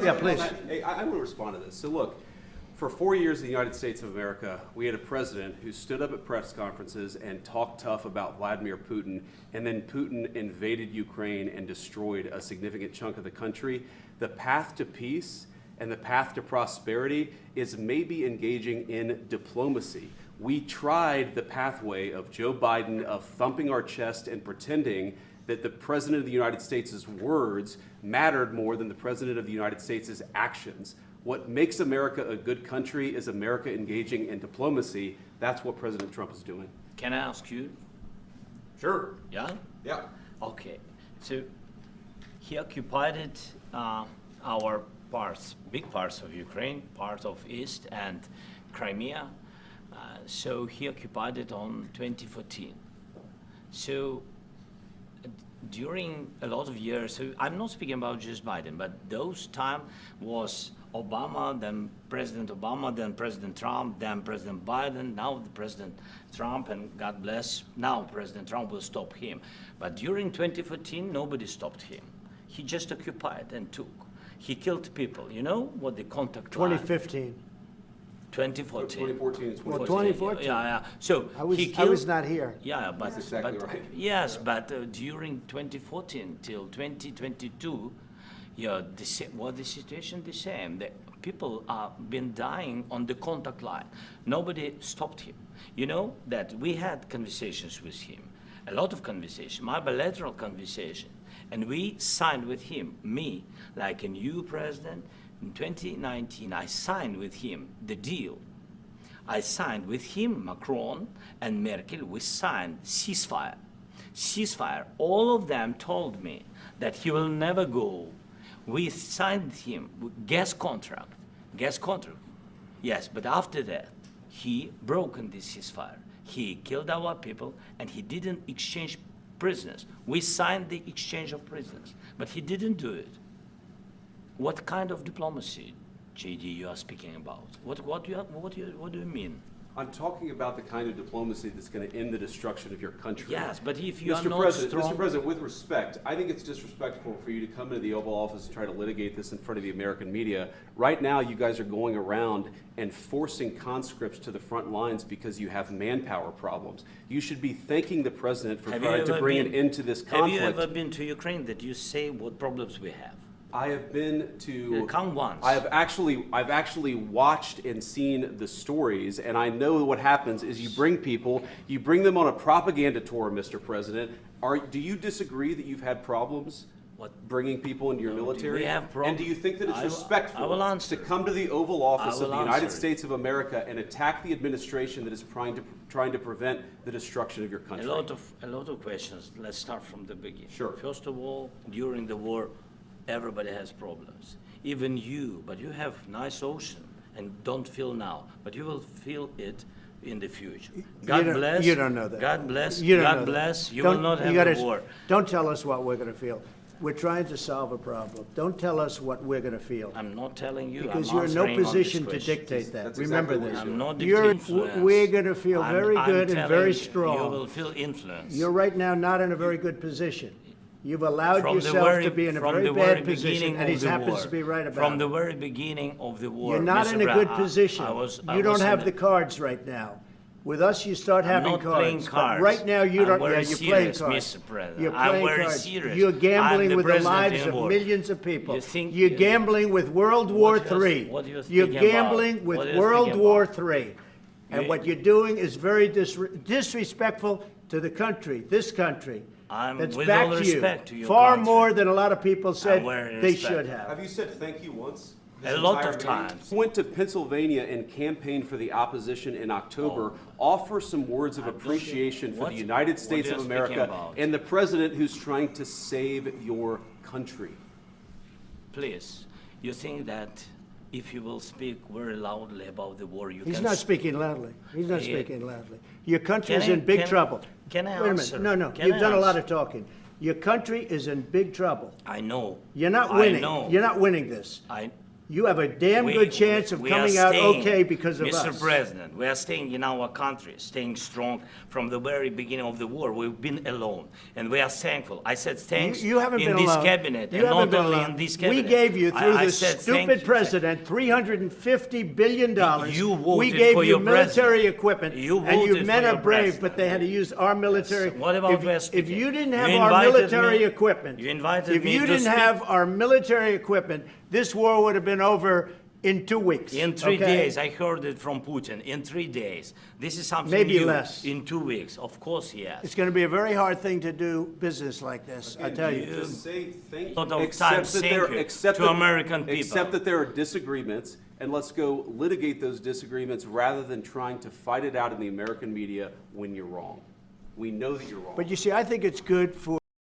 Yeah, please. Hey, I want to respond to this. So look, for 4 years in the United States of America, we had a president who stood up at press conferences and talked tough about Vladimir Putin, and then Putin invaded Ukraine and destroyed a significant chunk of the country. The path to peace and the path to prosperity is maybe engaging in diplomacy. We tried the pathway of Joe Biden, of thumping our chest and pretending that the President of the United States' words mattered more than the President of the United States' actions. What makes America a good country is America engaging in diplomacy. That's what President Trump is doing. Can I ask you? Sure. Yeah? Yeah. Okay. So he occupied our parts, big parts of Ukraine, part of East and Crimea. So he occupied it on 2014. So during a lot of years, so I'm not speaking about just Biden, but those time was Obama, then President Obama, then President Trump, then President Biden, now the President Trump, and God bless, now President Trump will stop him. But during 2014, nobody stopped him. He just occupied and took. He killed people. You know what the contact line? 2015. 2014. 2014 and 2014. Well, 2014. Yeah. So I he killed, was not here. Yeah, but, That's exactly but right. yes, but during 2014 till 2022, yeah, the situation the same. The people are been dying on the contact line. Nobody stopped him. You know that we had conversations with him, a lot of conversation, my bilateral conversation, and we signed with him, me, like a new president. In 2019, I signed with him the deal. I signed with him, Macron and Merkel, we signed ceasefire. Ceasefire. All of them told me that he will never go. We signed him with gas contract. Gas contract. Yes, but after that, he broken this ceasefire. He killed our people and he didn't exchange prisoners. We signed the exchange of prisoners, but he didn't do it. What kind of diplomacy, JD, you are speaking about? What do you mean? I'm talking about the kind of diplomacy that's going to end the destruction of your country. Yes, but if you are Mr. not President, strong... Mr. President, with respect, I think it's disrespectful for you to come into the Oval Office and try to litigate this in front of the American media. Right now, you guys are going around and forcing conscripts to the front lines because you have manpower problems. You should be thanking the President for trying to bring an end to this conflict. Have you ever been to Ukraine that you say what problems we have? I have been to. Come once. I've actually watched and seen the stories, and I know what happens is you bring them on a propaganda tour, Mr. President. Do you disagree that you've had problems bringing people into your military? We have problems. And do you think that it's respectful to come to the Oval Office of the United States of America and attack the administration that is trying to prevent the destruction of your country? A lot of questions. Let's start from the beginning. Sure. First of all, during the war, everybody has problems, even you, but you have nice ocean and don't feel now, but you will feel it in the future. God bless. You don't know that. God bless. You don't God know that. bless. You will not have a war. Don't tell us what we're going to feel. We're trying to solve a problem. Don't tell us what we're going to feel. I'm not telling you. Because I'm you're in no answering on position this to question. dictate that. That's Remember exactly this. what I'm not You're, influenced. we're going to feel very good and very You strong. will feel influence. You're right now not in a very good position. You've allowed From the yourself very- to be in a from very the bad very position, beginning and he of the happens war. to be right about From it. the very beginning of the war. You're not Mr. in a Brown, good position. I You was don't have in the cards right now. With us, you start I'm having not playing cards. But cards. right now, you I'm don't. very Yeah, you're playing serious, cards. Mr. President. You're I'm playing very cards. serious. You're I'm gambling the with the president lives of anymore. millions of people. You think- You're gambling with World War What do you- III. what do you You're speaking about? gambling with What are you World speaking War about? III. And You- what you're doing is very disrespectful to the country, this country. I'm That's with back all to you. respect to your Far country. more than a lot of people said very they respect. should have. Have you said thank you once? A this lot entire of meeting? times. Went to Pennsylvania and campaigned for the opposition in October. Offer some words of appreciation for What- the United what States you're of speaking America about. and the president who's trying to save your country. Please, you think that if you will speak very loudly about the war, you He's can... not speaking loudly. He's not Yeah. speaking loudly. Your country is Can I- in big can- trouble. can I Wait a answer? minute. No. Can You've I done a lot answer? of talking. Your country is in big trouble. I know. You're not I winning. know. You're not winning this. You have a damn We- good chance of we are coming out staying, okay because of Mr. us. President, we are staying in our country, staying strong from the very beginning of the war. We've been alone, and we are thankful. I said thanks You haven't in been this alone. cabinet, You and haven't not been only alone. in this cabinet. We gave you, through I this said thank stupid you. president, $350 billion. You We voted gave for you your military president. equipment, You and you voted men for are your brave, president. but they had to use our military. What about If West you speaking? didn't You have our invited military me- equipment, you invited if me you to didn't speak. have our military equipment, this war would have been over in 2 weeks. In 3 okay? days, I heard it from Putin. In 3 days, this is something Maybe new. less. In 2 weeks, of course, yes. It's going to be a very hard thing to do business like this, I tell you. Just say thank Lot you. of Except times that thank there- you except to that- American people. Except that there are disagreements, and let's go litigate those disagreements rather than trying to fight it out in the American media when you're wrong. We know that you're wrong. But you see, I think it's good for